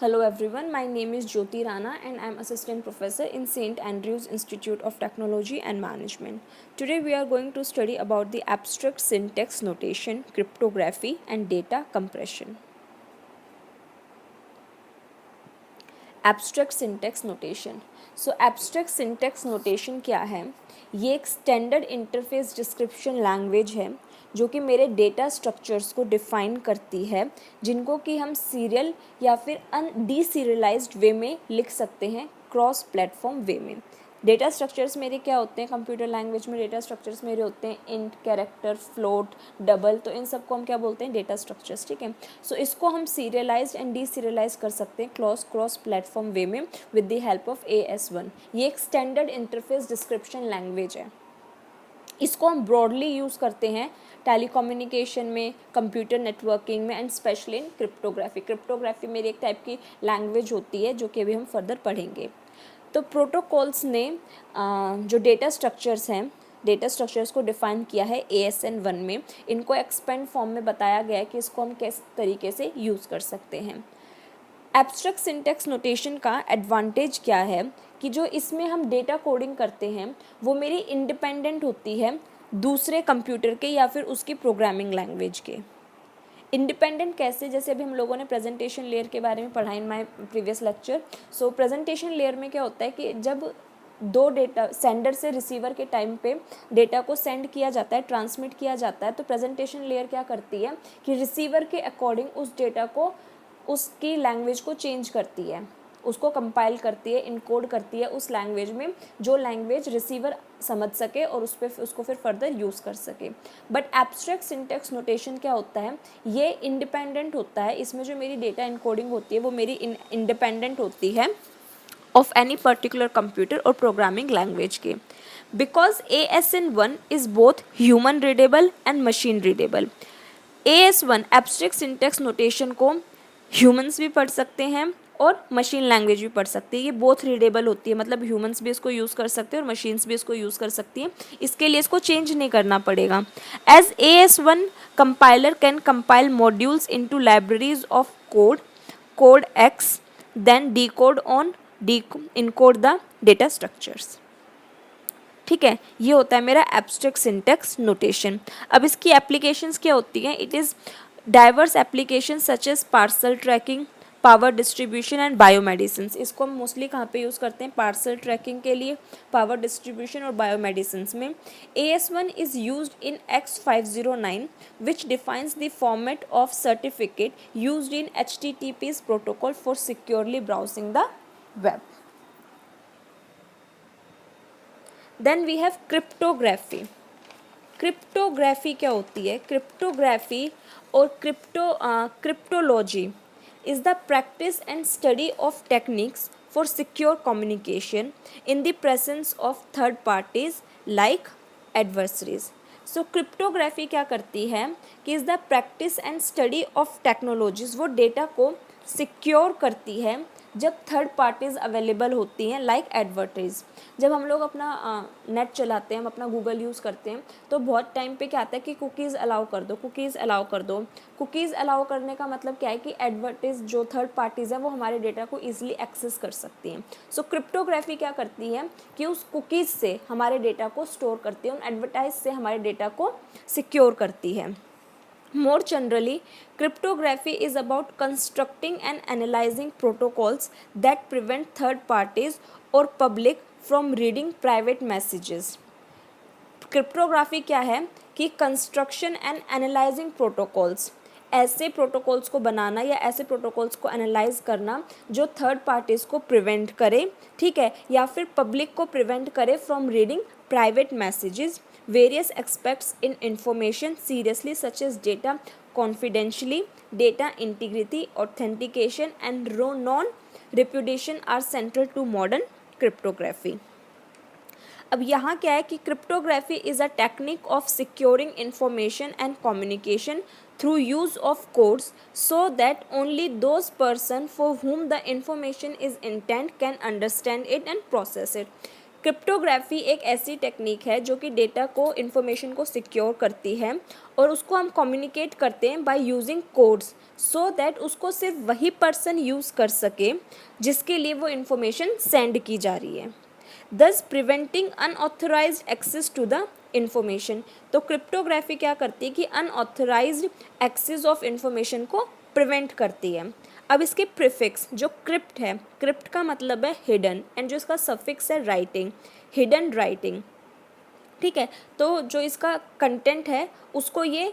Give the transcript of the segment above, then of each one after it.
Hello everyone, my name is Jyoti Rana and I am Assistant Professor in St. Andrews Institute of Technology and Management. Today we are going to study about the abstract syntax notation, cryptography and data compression. Abstract syntax notation. So abstract syntax notation क्या है? ये एक standard interface description language है जो कि मेरे data structures को define करती है, जिनको कि हम सीरियल या फिर डीसीरियलाइज्ड वे में लिख सकते हैं, क्रॉस प्लेटफॉर्म वे में. डेटा स्ट्रक्चर्स मेरे क्या होते हैं? कंप्यूटर लैंग्वेज में डेटा स्ट्रक्चर्स मेरे होते हैं इंट, कैरेक्टर, फ्लोट, डबल. तो इन सबको हम क्या बोलते हैं? Data structures. ठीक है. सो इसको हम सीरियलाइज एंड डीसीरियलाइज कर सकते हैं क्रॉस प्लेटफॉर्म वे में with the help of AS1. ये एक स्टैंडर्ड इंटरफेस डिस्क्रिप्शन लैंग्वेज है. इसको हम ब्रॉडली यूज़ करते हैं टेलीकम्युनिकेशन में, कंप्यूटर नेटवर्किंग में and specially in cryptography. Cryptography मेरी एक टाइप की लैंग्वेज होती है जो कि अभी हम फर्दर पढ़ेंगे. तो प्रोटोकॉल्स ने जो डेटा स्ट्रक्चर्स हैं, डेटा स्ट्रक्चर्स को डिफ़ाइन किया है ASN1 में. इनको एक्सपेंड फॉर्म में बताया गया है कि इसको हम किस तरीके से यूज़ कर सकते हैं. एब्स्ट्रैक्ट सिंटेक्स नोटेशन का एडवांटेज क्या है कि जो इसमें हम डेटा कोडिंग करते हैं वो मेरी इंडिपेंडेंट होती है दूसरे कंप्यूटर के या फिर उसकी प्रोग्रामिंग लैंग्वेज के. इंडिपेंडेंट कैसे? जैसे अभी हम लोगों ने प्रेजेंटेशन लेयर के बारे में पढ़ा in my previous lecture. So presentation layer में क्या होता है कि जब दो डेटा सेंडर से रिसीवर के टाइम पे डेटा को सेंड किया जाता है, ट्रांसमिट किया जाता है, तो प्रेजेंटेशन लेयर क्या करती है कि रिसीवर के अकॉर्डिंग उस डेटा को, उसकी लैंग्वेज को चेंज करती है, उसको कंपाइल करती है, इनकोड करती है उस लैंग्वेज में जो लैंग्वेज रिसीवर समझ सके और उसको फिर फर्दर यूज़ कर सके. बट एब्स्ट्रैक्ट सिंटेक्स नोटेशन क्या होता है? ये इंडिपेंडेंट होता है. इसमें जो मेरी डेटा इनकोडिंग होती है वो मेरी इंडिपेंडेंट होती है ऑफ एनी पर्टिकुलर कंप्यूटर और प्रोग्रामिंग लैंग्वेज के. Because ASN1 is both human readable and machine readable. AS1 abstract syntax notation को ह्यूमंस भी पढ़ सकते हैं और मशीन लैंग्वेज भी पढ़ सकती है. ये बोथ रीडेबल होती है, मतलब ह्यूमंस भी इसको यूज़ कर सकते हैं और मशीन्स भी इसको यूज़ कर सकती हैं. इसके लिए इसको चेंज नहीं करना पड़ेगा. As AS1 compiler can compile modules into libraries of code X, then encode the data structures. ठीक है, ये होता है मेरा एब्स्ट्रैक्ट सिंटेक्स नोटेशन. अब इसकी एप्लीकेशंस क्या होती हैं? It is diverse application such as parcel tracking, power distribution and biomedicine. इसको हम मोस्टली कहाँ पे यूज़ करते हैं? पार्सल ट्रैकिंग के लिए, पावर डिस्ट्रीब्यूशन और बायोमेडिसिन में. AS1 is used in X509 which defines the format of certificate used in HTTP's protocol for securely browsing the web. Then we have cryptography. Cryptography क्या होती है? Cryptography और cryptology is the practice and study of techniques for secure communication in the presence of third parties like adversaries. So cryptography क्या करती है कि is the practice and study of technologies, वो data को सिक्योर करती है जब थर्ड पार्टीज़ अवेलेबल होती हैं लाइक एडवर्टाइज. जब हम लोग अपना नेट चलाते हैं, हम अपना गूगल यूज़ करते हैं, तो बहुत टाइम पे क्या आता है कि कुकीज़ अलाउ कर दो, कुकीज़ अलाउ कर दो. कुकीज़ अलाउ करने का मतलब क्या है कि एडवर्टाइज जो थर्ड पार्टीज़ हैं वो हमारे डेटा को ईजिली एक्सेस कर सकती हैं. सो क्रिप्टोग्राफी क्या करती है कि उस कुकीज़ से हमारे डेटा को स्टोर करती है, उन एडवर्टाइज से हमारे डेटा को सिक्योर करती है. More generally, cryptography is about constructing and analyzing protocols that prevent third parties or public from reading private messages. Cryptography क्या है कि कंस्ट्रक्शन एंड एनालाइजिंग प्रोटोकॉल्स, ऐसे प्रोटोकॉल्स को बनाना या ऐसे प्रोटोकॉल्स को एनालाइज करना जो थर्ड पार्टीज़ को प्रिवेंट करे, ठीक है, या फिर पब्लिक को प्रिवेंट करे from reading private messages, various aspects in information seriously such as data confidentially, data integrity, authentication and non-repudiation are central to modern cryptography. अब यहाँ क्या है कि cryptography is a technique of securing information and communication through use of codes so that only those person for whom the information is intent can understand it and process it. Cryptography एक ऐसी technique है जो कि data को, information को secure करती है और उसको हम कम्युनिकेट करते हैं by using codes, so that उसको सिर्फ वही पर्सन यूज़ कर सके जिसके लिए वो इन्फॉर्मेशन सेंड की जा रही है, thus preventing unauthorised access to the information. तो क्रिप्टोग्राफी क्या करती है कि अनऑथराइज्ड एक्सेस ऑफ इंफॉर्मेशन को प्रिवेंट करती है। अब इसके प्रीफिक्स जो क्रिप्ट है, क्रिप्ट का मतलब है हिडन, एंड जो इसका सफिक्स है राइटिंग, हिडन राइटिंग, ठीक है। तो जो इसका कंटेंट है उसको ये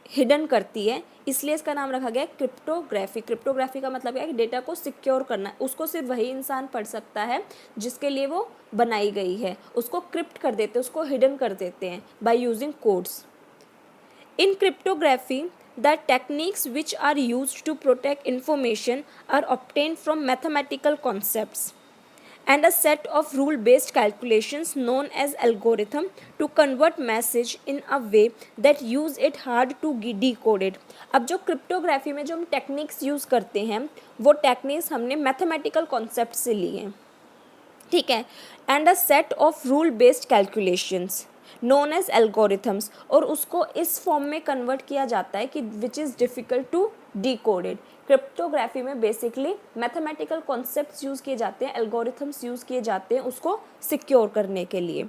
हिडन करती है, इसलिए इसका नाम रखा गया है क्रिप्टोग्राफी। क्रिप्टोग्राफी का मतलब है कि डेटा को सिक्योर करना, उसको सिर्फ वही इंसान पढ़ सकता है जिसके लिए वो बनाई गई है, उसको क्रिप्ट कर देते हैं, उसको हिडन कर देते हैं by using codes. In cryptography the techniques which are used to protect information are obtained from mathematical concepts and a set of rule-based calculations known as algorithm to convert message in a way that use it hard to decoded। अब जो cryptography में जो हम techniques use करते हैं वो techniques हमने mathematical concept से ली हैं, ठीक है, and a set of rule based calculations known as algorithms, और उसको इस फॉर्म में कन्वर्ट किया जाता है कि which is difficult to decoded. Cryptography में बेसिकली मैथमेटिकल कॉन्सेप्ट्स यूज़ किए जाते हैं, एल्गोरिथम्स यूज़ किए जाते हैं उसको सिक्योर करने के लिए।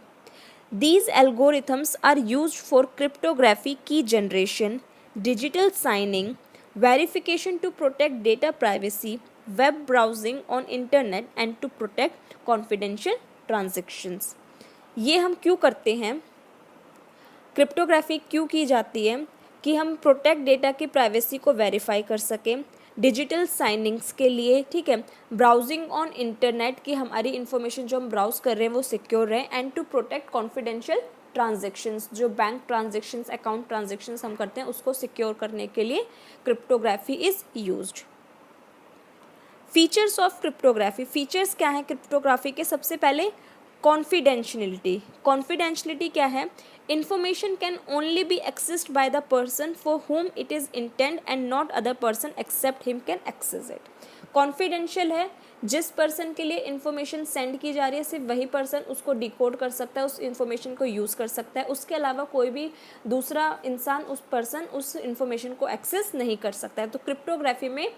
These algorithms are used for cryptography की generation, digital signing, verification to protect data privacy, web browsing on internet and to protect confidential transactions. ये हम क्यों करते हैं, क्रिप्टोग्राफी क्यों की जाती है कि हम प्रोटेक्ट डेटा की प्राइवेसी को वेरीफाई कर सकें, डिजिटल साइनिंग्स के लिए, ठीक है, ब्राउजिंग ऑन इंटरनेट की हमारी इन्फॉर्मेशन जो हम ब्राउज कर रहे हैं वो सिक्योर रहे, and to protect confidential transactions, जो बैंक ट्रांजेक्शन्स, अकाउंट ट्रांजेक्शन्स हम करते हैं उसको सिक्योर करने के लिए cryptography is used. Features of cryptography, features क्या हैं क्रिप्टोग्राफी के? सबसे पहले कॉन्फिडेंशियलिटी। कॉन्फिडेंशियलिटी क्या है? Information can only be accessed by the person for whom it is intend and not other person except him can access it. Confidential है, जिस person के लिए इन्फॉर्मेशन सेंड की जा रही है सिर्फ वही पर्सन उसको डिकोड कर सकता है, उस इन्फॉर्मेशन को यूज़ कर सकता है, उसके अलावा कोई भी दूसरा इंसान उस इन्फॉर्मेशन को एक्सेस नहीं कर सकता है। तो क्रिप्टोग्राफी में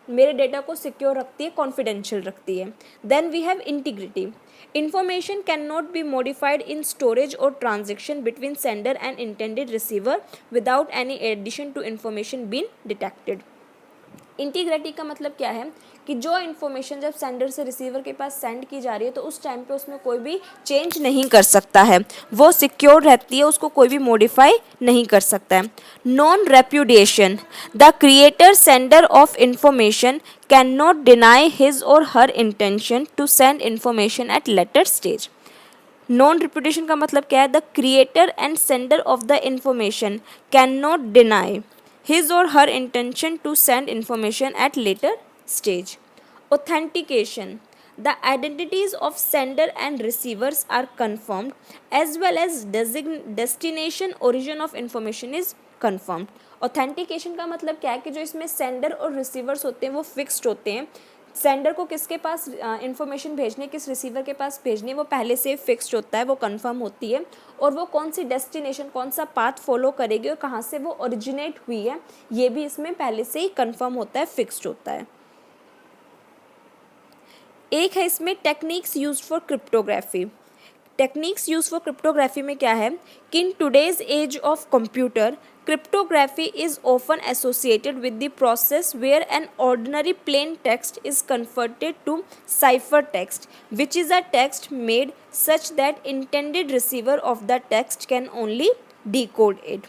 मेरे डेटा को सिक्योर रखती है, कॉन्फिडेंशियल रखती है। Then we have integrity. Information cannot be modified in storage or transaction between sender and intended receiver without any addition to information being detected। Integrity का मतलब क्या है कि जो इन्फॉर्मेशन जब सेंडर से रिसीवर के पास सेंड की जा रही है तो उस टाइम पे उसमें कोई भी चेंज नहीं कर सकता है, वो सिक्योर रहती है, उसको कोई भी मॉडिफाई नहीं कर सकता है। Non repudiation, the creator sender of information can not deny his और her intention to send information at later stage. Non reputation का मतलब क्या है? The creator and sender of the information can not deny his or her intention to send information at later stage। Authentication, the identities of sender and receivers are confirmed as well as destination origin of information is confirmed। Authentication का मतलब क्या है कि जो इसमें sender और receivers होते हैं वो फिक्स्ड होते हैं, सेंडर को किसके पास इंफॉर्मेशन भेजनी है, किस रिसीवर के पास भेजनी है, वो पहले से फिक्स्ड होता है, वो कंफर्म होती है, और वो कौन सी डेस्टिनेशन, कौन सा पाथ फॉलो करेगी और कहाँ से वो ओरिजिनेट हुई है ये भी इसमें पहले से ही कंफर्म होता है, फिक्स्ड होता है। एक है इसमें techniques used for cryptography. Techniques use for cryptography में क्या है कि in today's age of computer cryptography is often associated with the process where an ordinary plain text is converted to cipher text which is a text made such that intended receiver of the text can only decode it.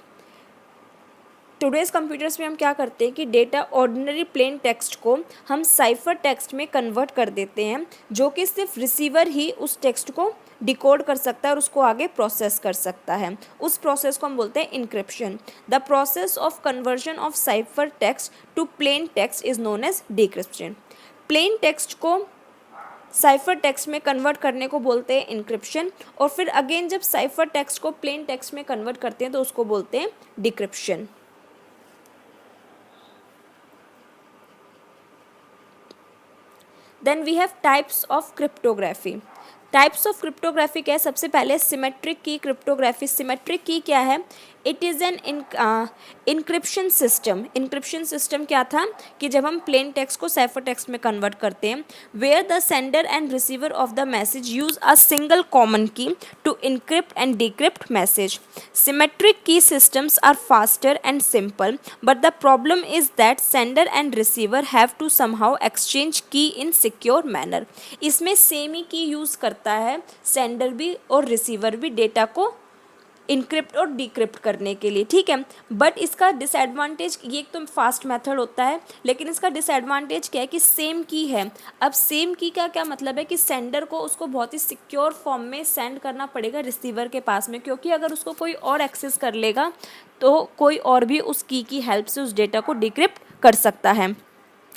Today's computers में हम क्या करते हैं कि data ordinary plain text को हम cipher text में convert कर देते हैं, जो कि सिर्फ रिसीवर ही उस टेक्स्ट को डिकोड कर सकता है और उसको आगे प्रोसेस कर सकता है। उस प्रोसेस को हम बोलते हैं encryption. The process of conversion of cipher text to plain text is known as decryption. Plain text को साइफर टेक्स्ट में कन्वर्ट करने को बोलते हैं इनक्रिप्शन, और फिर अगेन जब साइफर टेक्स्ट को प्लेन टेक्स्ट में कन्वर्ट करते हैं तो उसको बोलते हैं decryption. Then we have types of cryptography। Types of cryptography क्या है, सबसे पहले सिमेट्रिक की क्रिप्टोग्राफी। सिमेट्रिक की क्या है, it is an encryption system. Encryption system क्या था कि जब हम प्लेन टेक्स्ट को साइफर टेक्स्ट में कन्वर्ट करते हैं, where the sender and receiver of the message use a single common key to encrypt and decrypt message. Symmetric key systems are faster and simple, but the problem is that sender and receiver have to somehow exchange key in secure manner। इसमें same ही की use करता है sender भी और receiver भी data को encrypt और decrypt करने के लिए, ठीक है। बट इसका डिसएडवांटेज, ये एक तो फास्ट मेथड होता है, लेकिन इसका डिसएडवांटेज क्या है कि सेम की है। अब सेम की का क्या मतलब है कि सेंडर को उसको बहुत ही सिक्योर फॉर्म में सेंड करना पड़ेगा रिसीवर के पास में, क्योंकि अगर उसको कोई और एक्सेस कर लेगा तो कोई और भी उस की हेल्प से उस डेटा को डिक्रिप्ट कर सकता है।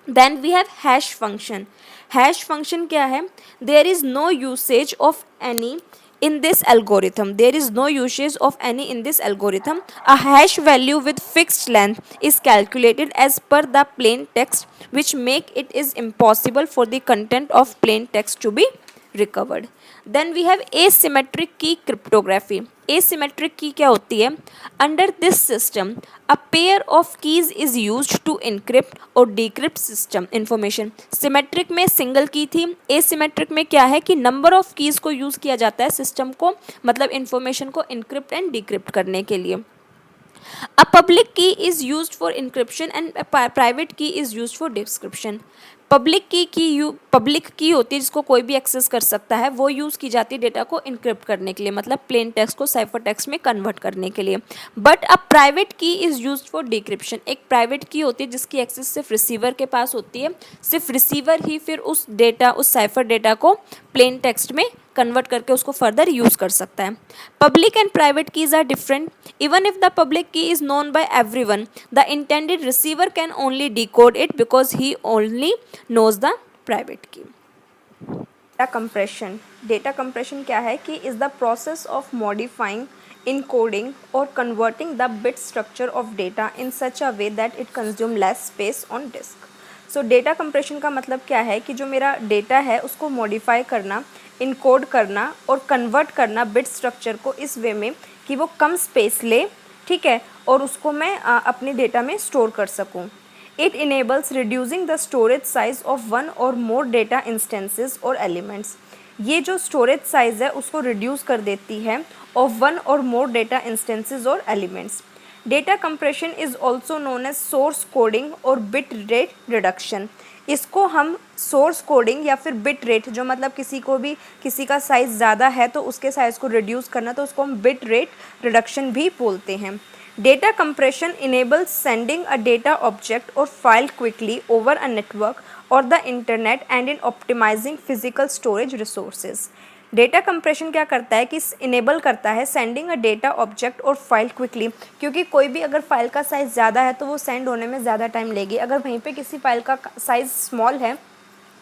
Then we have hash function. Hash function क्या है, there is no usage of any in this algorithm, there is no usage of any in this algorithm. A hash value with fixed length is calculated as per the plain text, which make it is impossible for the content of plain text to be recovered. Then we have asymmetric key cryptography. Asymmetric key क्या होती है, under this system a pair of keys is used to encrypt or decrypt system information। Symmetric में single की थी, asymmetric में क्या है कि नंबर ऑफ कीज को यूज किया जाता है सिस्टम को, मतलब इंफॉर्मेशन को इनक्रिप्ट एंड डिक्रिप्ट करने के लिए। A public key is used for encryption and a private key is used for decryption। Public की होती है जिसको कोई भी एक्सेस कर सकता है, वो यूज़ की जाती है डेटा को इनक्रिप्ट करने के लिए, मतलब प्लेन टेक्स्ट को साइफर टेक्स्ट में कन्वर्ट करने के लिए। बट अ प्राइवेट की इज़ यूज्ड फॉर डिक्रिप्शन। एक प्राइवेट की होती है जिसकी एक्सेस सिर्फ रिसीवर के पास होती है, सिर्फ रिसीवर ही फिर उस साइफर डेटा को प्लेन टेक्स्ट में कन्वर्ट करके उसको फर्दर यूज़ कर सकता है। Public and private keys are different. Even if the public key is known by everyone, the intended receiver can only decode it because he only knows the private key। Data compression। Data compression क्या है कि is the process of modifying, encoding or converting the bit structure of data in such a way that it consume less space on disk। So data compression का मतलब क्या है कि जो मेरा डेटा है उसको मॉडिफाई करना, इनकोड करना और कन्वर्ट करना बिट स्ट्रक्चर को इस वे में कि वो कम स्पेस ले, ठीक है, और उसको मैं अपने डेटा में स्टोर कर सकूँ। It enables reducing the storage size of one or more data instances or elements। ये जो storage size है उसको reduce कर देती है of one or more data instances or elements। Data compression is also known as source coding और bit rate reduction। इसको हम source coding या फिर bit rate, जो मतलब किसी का साइज़ ज़्यादा है तो उसके साइज़ को reduce करना, तो उसको हम bit rate reduction भी बोलते हैं। Data compression enables sending a data object or file quickly over a network or the internet and in optimizing physical storage resources। Data compression क्या करता है कि enable करता है sending a data object or file quickly, क्योंकि कोई भी अगर फाइल का साइज़ ज़्यादा है तो वो सेंड होने में ज़्यादा टाइम लेगी। अगर वहीं पे किसी फाइल का साइज़ स्मॉल है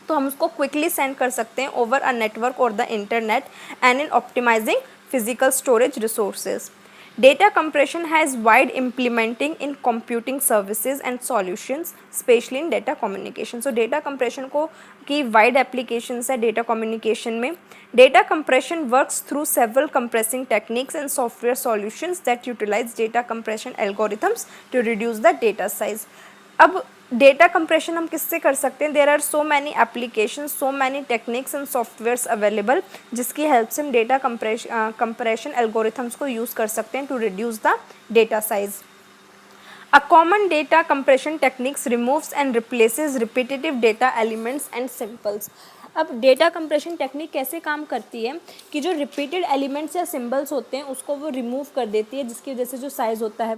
तो हम उसको क्विकली सेंड कर सकते हैं ओवर अ नेटवर्क और the internet and in optimising physical storage resources. Data compression has wide implementing in computing services and solutions, especially in data communication। So data compression को की wide applications है data communication में। Data compression works through several compressing techniques and software solutions that utilize data compression algorithms to reduce the data size। अब data compression हम किससे कर सकते हैं, there are so many application, so many techniques and softwares available जिसकी help से हम data compression algorithms को यूज़ कर सकते हैं to reduce the data size. A common data compression techniques removes and replaces repetitive data elements and symbols. अब data compression technique कैसे काम करती है कि जो रिपीटेड एलिमेंट्स या सिंबल्स होते हैं उसको वो रिमूव कर देती है, जिसकी वजह से जो साइज़ होता है